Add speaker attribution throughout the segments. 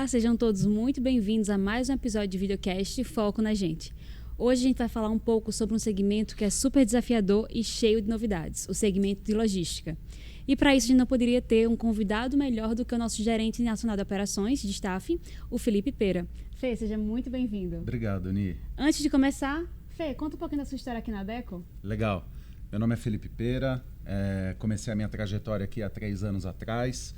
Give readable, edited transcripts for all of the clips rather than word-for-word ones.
Speaker 1: Olá, sejam todos muito bem-vindos a mais um episódio de videocast Foco na Gente. Hoje a gente vai falar um pouco sobre um segmento que é super desafiador e cheio de novidades, o segmento de logística. E para isso a gente não poderia ter um convidado melhor do que o nosso gerente nacional de operações de staff, o Felipe Pera. Fê, seja muito bem-vindo.
Speaker 2: Obrigado, Ni.
Speaker 1: Antes de começar, Fê, conta um pouquinho da sua história aqui na Adecco.
Speaker 2: Legal. Meu nome é Felipe Pera, comecei a minha trajetória aqui há 3 anos atrás,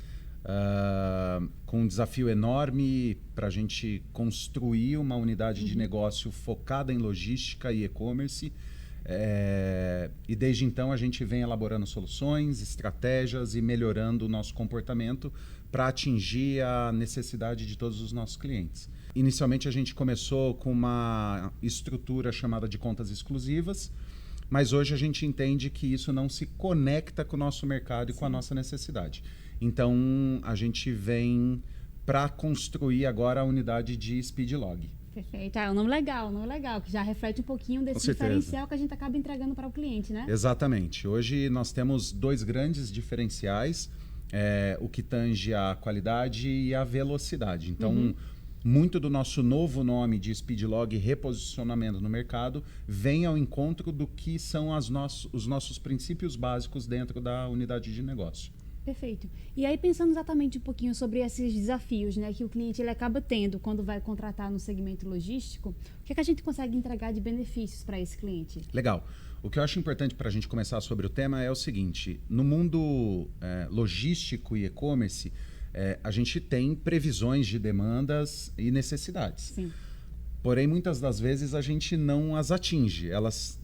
Speaker 2: com um desafio enorme para a gente construir uma unidade de negócio focada em logística e e-commerce. E desde então a gente vem elaborando soluções, estratégias e melhorando o nosso comportamento para atingir a necessidade de todos os nossos clientes. Inicialmente a gente começou com uma estrutura chamada de contas exclusivas, mas hoje a gente entende que isso não se conecta com o nosso mercado e com a nossa necessidade. Então a gente vem para construir agora a unidade de Speedlog.
Speaker 1: Perfeito. É um nome legal, que já reflete um pouquinho desse diferencial que a gente acaba entregando para o cliente, né?
Speaker 2: Exatamente. Hoje nós temos 2 grandes diferenciais, o que tange a qualidade e a velocidade. Então, muito do nosso novo nome de Speedlog reposicionamento no mercado vem ao encontro do que são os nossos princípios básicos dentro da unidade de negócio.
Speaker 1: Perfeito. E aí, pensando exatamente um pouquinho sobre esses desafios, né, que o cliente ele acaba tendo quando vai contratar no segmento logístico, o que é que a gente consegue entregar de benefícios para esse cliente?
Speaker 2: Legal. O que eu acho importante para a gente começar sobre o tema é o seguinte: no mundo logístico e e-commerce, a gente tem previsões de demandas e necessidades.
Speaker 1: Sim.
Speaker 2: Porém, muitas das vezes a gente não as atinge. Elas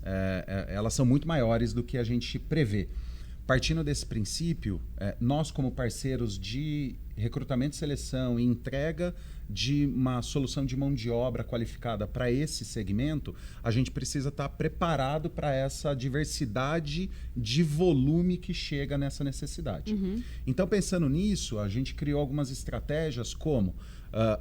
Speaker 2: são muito maiores do que a gente prevê. Partindo desse princípio, nós como parceiros de recrutamento e seleção e entrega de uma solução de mão de obra qualificada para esse segmento, a gente precisa estar preparado para essa diversidade de volume que chega nessa necessidade. Então, pensando nisso, a gente criou algumas estratégias como,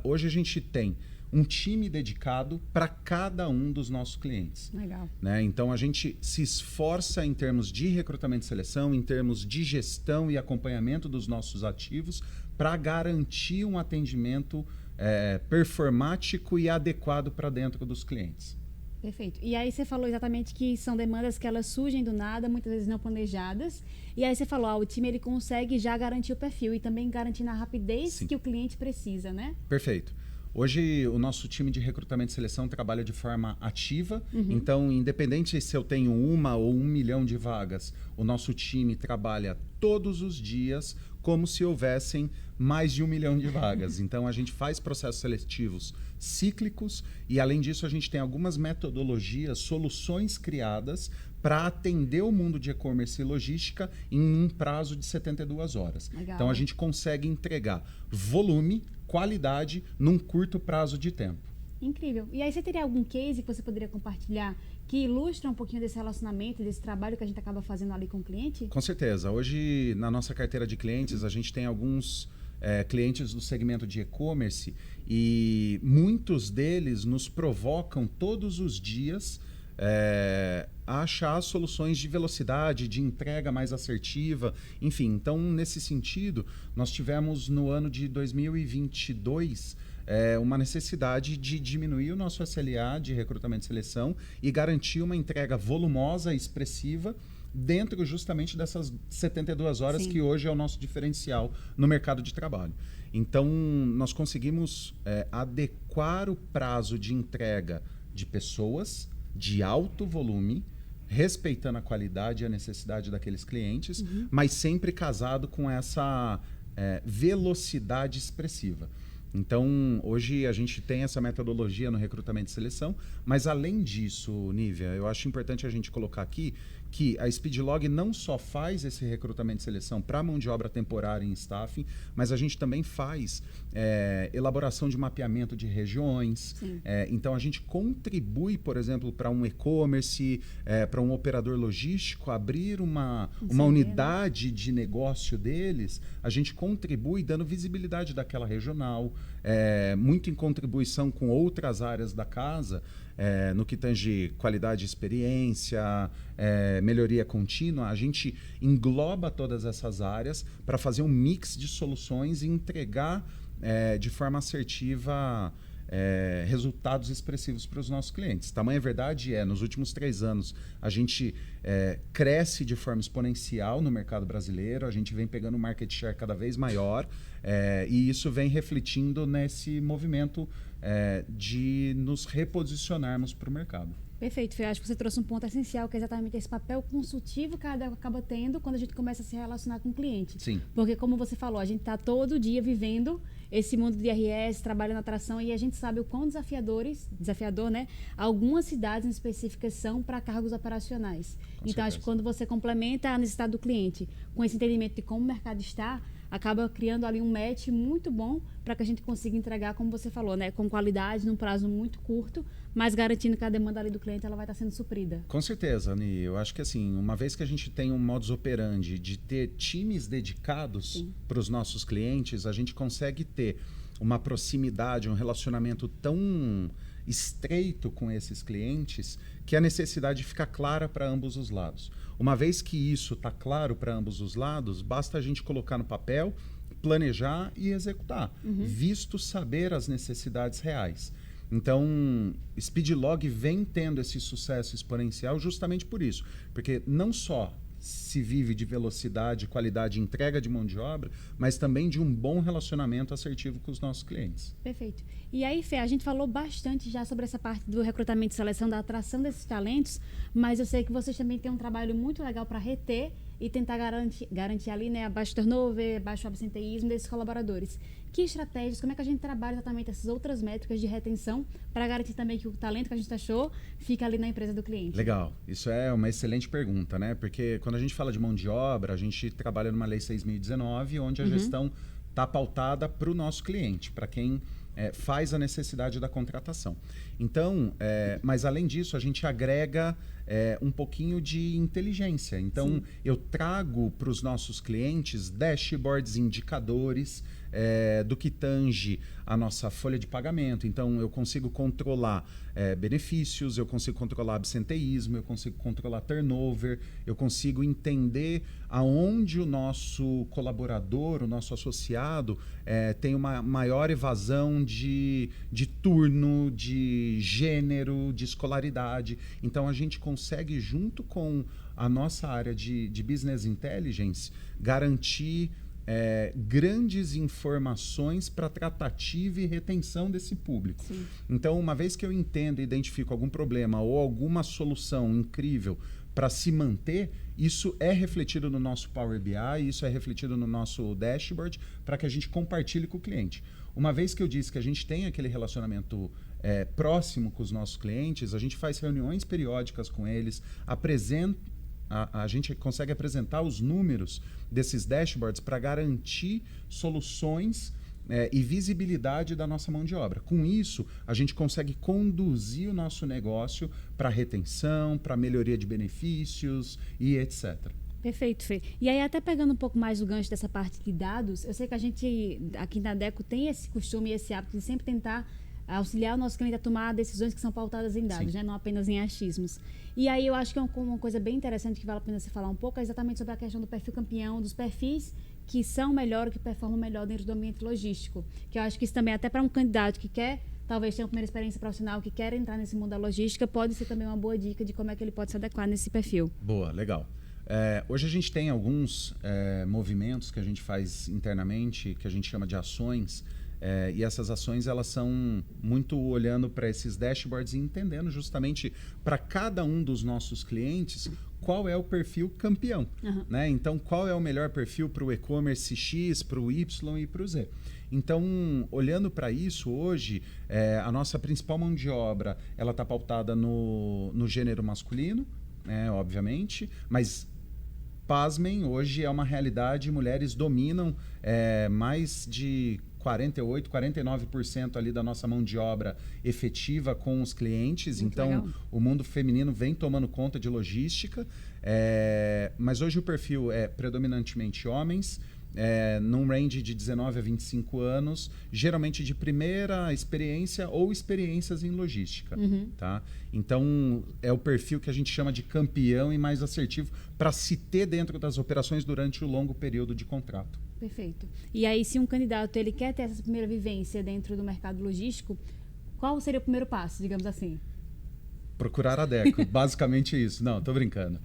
Speaker 2: hoje a gente tem um time dedicado para cada um dos nossos clientes.
Speaker 1: Legal.
Speaker 2: Né? Então, a gente se esforça em termos de recrutamento e seleção, em termos de gestão e acompanhamento dos nossos ativos, para garantir um atendimento performático e adequado para dentro dos clientes.
Speaker 1: Perfeito. E aí você falou exatamente que são demandas que elas surgem do nada, muitas vezes não planejadas. E aí você falou, o time ele consegue já garantir o perfil e também garantir na rapidez que o cliente precisa, né?
Speaker 2: Perfeito. Hoje, o nosso time de recrutamento e seleção trabalha de forma ativa. Então, independente se eu tenho 1 ou 1 milhão de vagas, o nosso time trabalha todos os dias como se houvessem mais de 1 milhão de vagas. Então, a gente faz processos seletivos cíclicos e, além disso, a gente tem algumas metodologias, soluções criadas para atender o mundo de e-commerce e logística em um prazo de 72 horas.
Speaker 1: Legal.
Speaker 2: Então, a gente consegue entregar volume, qualidade num curto prazo de tempo.
Speaker 1: Incrível. E aí você teria algum case que você poderia compartilhar que ilustra um pouquinho desse relacionamento, desse trabalho que a gente acaba fazendo ali com o cliente?
Speaker 2: Com certeza. Hoje, na nossa carteira de clientes, a gente tem alguns clientes do segmento de e-commerce e muitos deles nos provocam todos os dias a achar soluções de velocidade, de entrega mais assertiva, enfim. Então, nesse sentido, nós tivemos no ano de 2022 uma necessidade de diminuir o nosso SLA de recrutamento e seleção e garantir uma entrega volumosa e expressiva dentro justamente dessas 72 horas que hoje é o nosso diferencial no mercado de trabalho. Então, nós conseguimos adequar o prazo de entrega de pessoas de alto volume, respeitando a qualidade e a necessidade daqueles clientes, mas sempre casado com essa velocidade expressiva. Então, hoje a gente tem essa metodologia no recrutamento e seleção, mas além disso, Nívia, eu acho importante a gente colocar aqui que a Speedlog não só faz esse recrutamento e seleção para mão de obra temporária em staffing, mas a gente também faz elaboração de mapeamento de regiões. Então, a gente contribui, por exemplo, para um e-commerce, para um operador logístico, abrir uma unidade de negócio deles, a gente contribui dando visibilidade daquela regional, muito em contribuição com outras áreas da casa, no que tange qualidade e experiência, melhoria contínua. A gente engloba todas essas áreas para fazer um mix de soluções e entregar de forma assertiva resultados expressivos para os nossos clientes. Tamanha verdade nos últimos 3 anos, a gente cresce de forma exponencial no mercado brasileiro, a gente vem pegando um market share cada vez maior, e isso vem refletindo nesse movimento de nos reposicionarmos para o mercado.
Speaker 1: Perfeito, Fê. Acho que você trouxe um ponto essencial, que é exatamente esse papel consultivo que a Adecco acaba tendo quando a gente começa a se relacionar com o cliente.
Speaker 2: Sim.
Speaker 1: Porque, como você falou, a gente está todo dia vivendo esse mundo de IRS, trabalhando na atração, e a gente sabe o quão desafiador, né? Algumas cidades em específicas são para cargos operacionais. Então, acho que quando você complementa a necessidade do cliente com esse entendimento de como o mercado está, acaba criando ali um match muito bom para que a gente consiga entregar, como você falou, né, com qualidade, num prazo muito curto, mas garantindo que a demanda ali do cliente ela vai estar sendo suprida.
Speaker 2: Com certeza, Ani. Eu acho que assim, uma vez que a gente tem um modus operandi de ter times dedicados para os nossos clientes, a gente consegue ter uma proximidade, um relacionamento tão estreito com esses clientes que a necessidade fica clara para ambos os lados. Uma vez que isso está claro para ambos os lados, basta a gente colocar no papel, planejar e executar, visto saber as necessidades reais. Então, Speedlog vem tendo esse sucesso exponencial justamente por isso, porque não só se vive de velocidade, qualidade e entrega de mão de obra, mas também de um bom relacionamento assertivo com os nossos clientes.
Speaker 1: Perfeito. E aí, Fê, a gente falou bastante já sobre essa parte do recrutamento e seleção, da atração desses talentos, mas eu sei que vocês também têm um trabalho muito legal para reter e tentar garantir ali, né, baixo turnover, baixo absenteísmo desses colaboradores. Que estratégias, como é que a gente trabalha exatamente essas outras métricas de retenção para garantir também que o talento que a gente achou fica ali na empresa do cliente?
Speaker 2: Legal, isso é uma excelente pergunta, né? Porque quando a gente fala de mão de obra, a gente trabalha numa lei 6.019, onde a gestão está pautada para o nosso cliente, para quem faz a necessidade da contratação. Então, mas além disso, a gente agrega um pouquinho de inteligência. Então, eu trago para os nossos clientes dashboards, indicadores do que tange a nossa folha de pagamento. Então, eu consigo controlar benefícios, eu consigo controlar absenteísmo, eu consigo controlar turnover, eu consigo entender aonde o nosso colaborador, o nosso associado, tem uma maior evasão de turno, de gênero, de escolaridade. Então, a gente consegue, junto com a nossa área de Business Intelligence, garantir grandes informações para tratativa e retenção desse público.
Speaker 1: Sim.
Speaker 2: Então, uma vez que eu entendo e identifico algum problema ou alguma solução incrível para se manter, isso é refletido no nosso Power BI, isso é refletido no nosso dashboard para que a gente compartilhe com o cliente. Uma vez que eu disse que a gente tem aquele relacionamento próximo com os nossos clientes, a gente faz reuniões periódicas com eles, a gente consegue apresentar os números desses dashboards para garantir soluções e visibilidade da nossa mão de obra. Com isso, a gente consegue conduzir o nosso negócio para retenção, para melhoria de benefícios e etc.
Speaker 1: Perfeito, Fê. E aí, até pegando um pouco mais o gancho dessa parte de dados, eu sei que a gente, aqui na Adecco, tem esse costume e esse hábito de sempre tentar auxiliar o nosso cliente a tomar decisões que são pautadas em dados, né? Não apenas em achismos. E aí eu acho que uma coisa bem interessante que vale a pena você falar um pouco é exatamente sobre a questão do perfil campeão, dos perfis que são melhor ou que performam melhor dentro do ambiente logístico. Que eu acho que isso também, até para um candidato que quer talvez ter uma primeira experiência profissional, que quer entrar nesse mundo da logística, pode ser também uma boa dica de como é que ele pode se adequar nesse perfil.
Speaker 2: Boa, legal. Hoje a gente tem alguns movimentos que a gente faz internamente, que a gente chama de ações, e essas ações elas são muito olhando para esses dashboards e entendendo justamente para cada um dos nossos clientes qual é o perfil campeão. Né? Então, qual é o melhor perfil para o e-commerce X, para o Y e para o Z. Então, olhando para isso, hoje, a nossa principal mão de obra ela está pautada no gênero masculino, obviamente, mas pasmem, hoje é uma realidade, mulheres dominam mais de 48%, 49% ali da nossa mão de obra efetiva com os clientes.
Speaker 1: Muito
Speaker 2: então,
Speaker 1: legal.
Speaker 2: O mundo feminino vem tomando conta de logística, mas hoje o perfil é predominantemente homens, num range de 19 a 25 anos, geralmente de primeira experiência ou experiências em logística. Tá? Então, é o perfil que a gente chama de campeão e mais assertivo para se ter dentro das operações durante o longo período de contrato.
Speaker 1: Perfeito. E aí, se um candidato ele quer ter essa primeira vivência dentro do mercado logístico, qual seria o primeiro passo, digamos assim?
Speaker 2: Procurar a Adecco, basicamente isso. Não, tô brincando.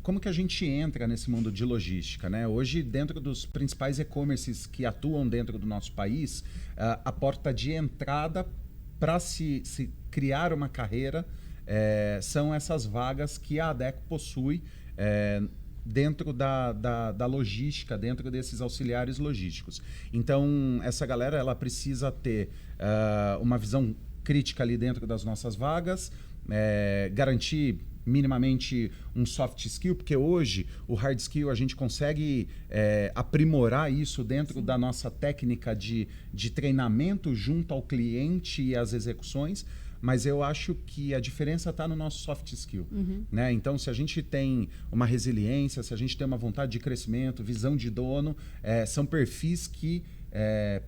Speaker 2: Como que a gente entra nesse mundo de logística, né? Hoje, dentro dos principais e-commerces que atuam dentro do nosso país, a porta de entrada para se criar uma carreira são essas vagas que a Adecco possui dentro da logística, dentro desses auxiliares logísticos. Então, essa galera ela precisa ter uma visão crítica ali dentro das nossas vagas, garantir minimamente um soft skill, porque hoje o hard skill a gente consegue aprimorar isso dentro da nossa técnica de treinamento junto ao cliente e às execuções, mas eu acho que a diferença está no nosso soft skill. Né? Então, se a gente tem uma resiliência, se a gente tem uma vontade de crescimento, visão de dono, são perfis que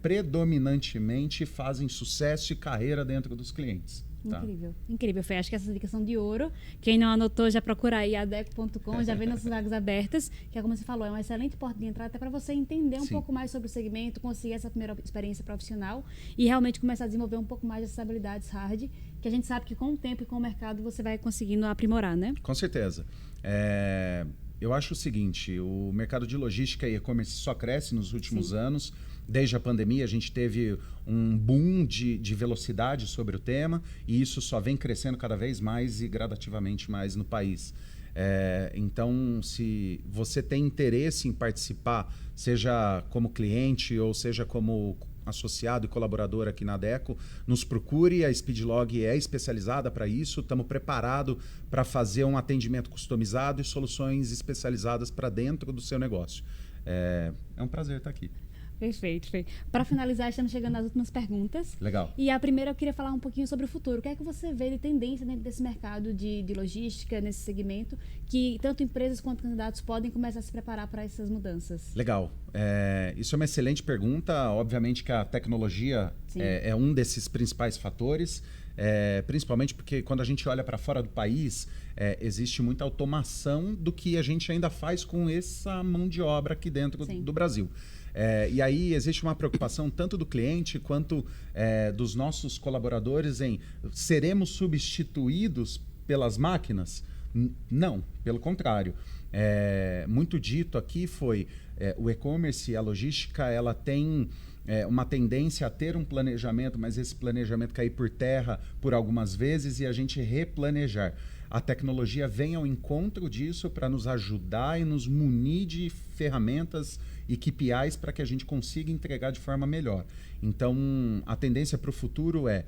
Speaker 2: predominantemente fazem sucesso e carreira dentro dos clientes. Tá?
Speaker 1: Incrível, incrível. Fê, acho que essas dicas são de ouro. Quem não anotou, já procura aí adecco.com, já vê nossas vagas abertas, que é como você falou, é uma excelente porta de entrada até para você entender um pouco mais sobre o segmento, conseguir essa primeira experiência profissional e realmente começar a desenvolver um pouco mais dessas habilidades hard, que a gente sabe que com o tempo e com o mercado você vai conseguindo aprimorar, né?
Speaker 2: Com certeza. Eu acho o seguinte, o mercado de logística e e-commerce só cresce nos últimos anos. Desde a pandemia, a gente teve um boom de velocidade sobre o tema e isso só vem crescendo cada vez mais e gradativamente mais no país. Então, se você tem interesse em participar, seja como cliente ou seja como associado e colaborador aqui na Adecco, nos procure, a Speedlog é especializada para isso, estamos preparados para fazer um atendimento customizado e soluções especializadas para dentro do seu negócio. É um prazer estar aqui.
Speaker 1: Perfeito, Fê. Para finalizar, estamos chegando às últimas perguntas.
Speaker 2: Legal.
Speaker 1: E a primeira eu queria falar um pouquinho sobre o futuro. O que é que você vê de tendência dentro desse mercado de logística, nesse segmento, que tanto empresas quanto candidatos podem começar a se preparar para essas mudanças?
Speaker 2: Legal. Isso é uma excelente pergunta. Obviamente que a tecnologia é um desses principais fatores, principalmente porque quando a gente olha para fora do país, existe muita automação do que a gente ainda faz com essa mão de obra aqui dentro do Brasil. E aí existe uma preocupação tanto do cliente quanto dos nossos colaboradores em seremos substituídos pelas máquinas? Não, pelo contrário. Muito dito aqui foi o e-commerce e a logística ela tem uma tendência a ter um planejamento, mas esse planejamento cair por terra por algumas vezes e a gente replanejar. A tecnologia vem ao encontro disso para nos ajudar e nos munir de ferramentas e KPIs para que a gente consiga entregar de forma melhor. Então, a tendência para o futuro é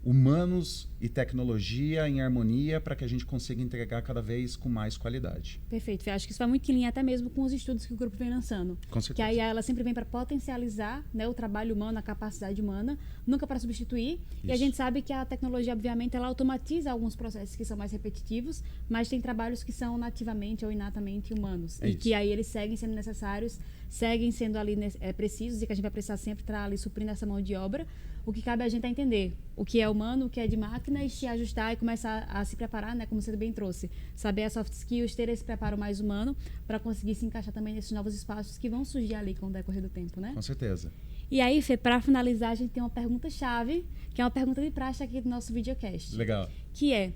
Speaker 2: humanos e tecnologia em harmonia para que a gente consiga entregar cada vez com mais qualidade.
Speaker 1: Perfeito. Eu acho que isso vai muito em linha até mesmo com os estudos que o grupo vem lançando.
Speaker 2: Com certeza.
Speaker 1: Que aí ela sempre vem para potencializar, né, o trabalho humano, a capacidade humana, nunca para substituir. Isso. E a gente sabe que a tecnologia, obviamente, ela automatiza alguns processos que são mais repetitivos, mas tem trabalhos que são nativamente ou inatamente humanos. E que aí eles seguem sendo necessários, seguem sendo ali precisos e que a gente vai precisar sempre estar ali suprindo essa mão de obra. O que cabe a gente é entender o que é humano, o que é de máquina e se ajustar e começar a se preparar, né, como você bem trouxe. Saber as soft skills, ter esse preparo mais humano para conseguir se encaixar também nesses novos espaços que vão surgir ali com o decorrer do tempo, né?
Speaker 2: Com certeza.
Speaker 1: E aí, Fê, para finalizar, a gente tem uma pergunta-chave, que é uma pergunta de praxe aqui do nosso videocast.
Speaker 2: Legal. Que
Speaker 1: é,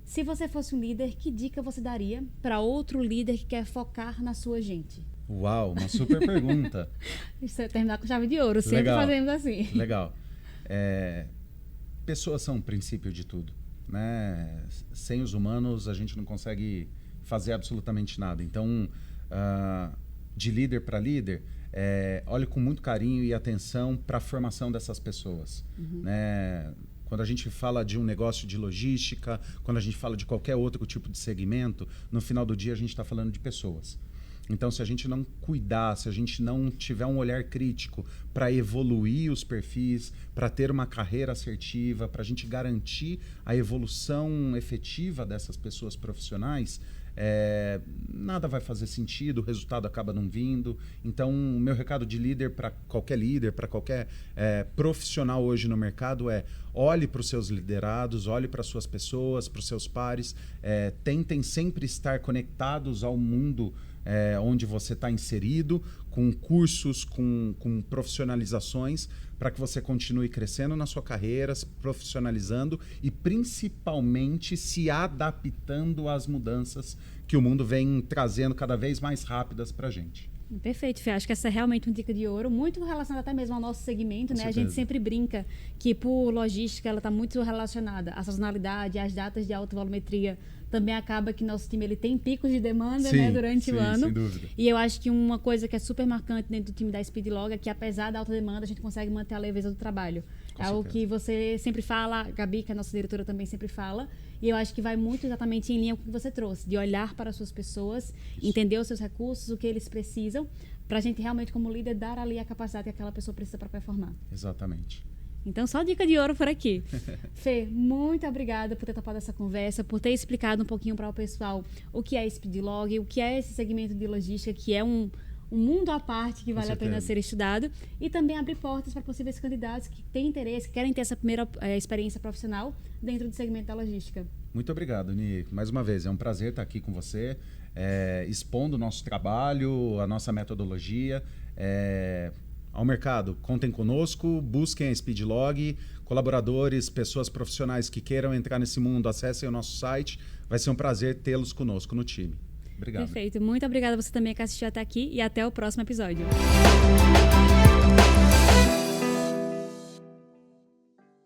Speaker 1: se você fosse um líder, que dica você daria para outro líder que quer focar na sua gente?
Speaker 2: Uau, uma super pergunta.
Speaker 1: Isso é terminar com chave de ouro, sempre
Speaker 2: Legal.
Speaker 1: fazemos assim.
Speaker 2: Legal. Pessoas são o princípio de tudo, né? Sem os humanos a gente não consegue fazer absolutamente nada. Então, de líder para líder, olhe com muito carinho e atenção para a formação dessas pessoas, né? Quando a gente fala de um negócio de logística, quando a gente fala de qualquer outro tipo de segmento, no final do dia a gente está falando de pessoas. Então, se a gente não cuidar, se a gente não tiver um olhar crítico para evoluir os perfis, para ter uma carreira assertiva, para a gente garantir a evolução efetiva dessas pessoas profissionais, nada vai fazer sentido, o resultado acaba não vindo. Então, o meu recado de líder, para qualquer profissional hoje no mercado olhe para os seus liderados, olhe para as suas pessoas, para os seus pares, tentem sempre estar conectados ao mundo onde você está inserido, com cursos, com profissionalizações, para que você continue crescendo na sua carreira, se profissionalizando e principalmente se adaptando às mudanças que o mundo vem trazendo cada vez mais rápidas para a gente.
Speaker 1: Perfeito, Fê. Acho que essa é realmente uma dica de ouro, muito relacionada até mesmo ao nosso segmento, né? A gente sempre brinca que por logística ela está muito relacionada à sazonalidade, às datas de alta volumetria. Também acaba que nosso time ele tem picos de demanda, né, durante o ano.
Speaker 2: Sem dúvida.
Speaker 1: E eu acho que uma coisa que é super marcante dentro do time da Speedlog é que apesar da alta demanda, a gente consegue manter a leveza do trabalho. É algo que você sempre fala, a Gabi, que é a nossa diretora, também sempre fala. E eu acho que vai muito exatamente em linha com o que você trouxe, de olhar para as suas pessoas, entender os seus recursos, o que eles precisam, para a gente realmente, como líder, dar ali a capacidade que aquela pessoa precisa para performar.
Speaker 2: Exatamente.
Speaker 1: Então, só dica de ouro por aqui. Fê, muito obrigada por ter topado essa conversa, por ter explicado um pouquinho para o pessoal o que é Speedlog, o que é esse segmento de logística, que é um mundo à parte que vale a pena ser estudado, e também abrir portas para possíveis candidatos que têm interesse, que querem ter essa primeira experiência profissional dentro do segmento da logística.
Speaker 2: Muito obrigado, Ni. Mais uma vez, é um prazer estar aqui com você, expondo o nosso trabalho, a nossa metodologia. Ao mercado, contem conosco, busquem a Speedlog, colaboradores, pessoas profissionais que queiram entrar nesse mundo, acessem o nosso site. Vai ser um prazer tê-los conosco no time. Obrigado.
Speaker 1: Perfeito. Muito obrigada a você também que assistiu até aqui e até o próximo episódio.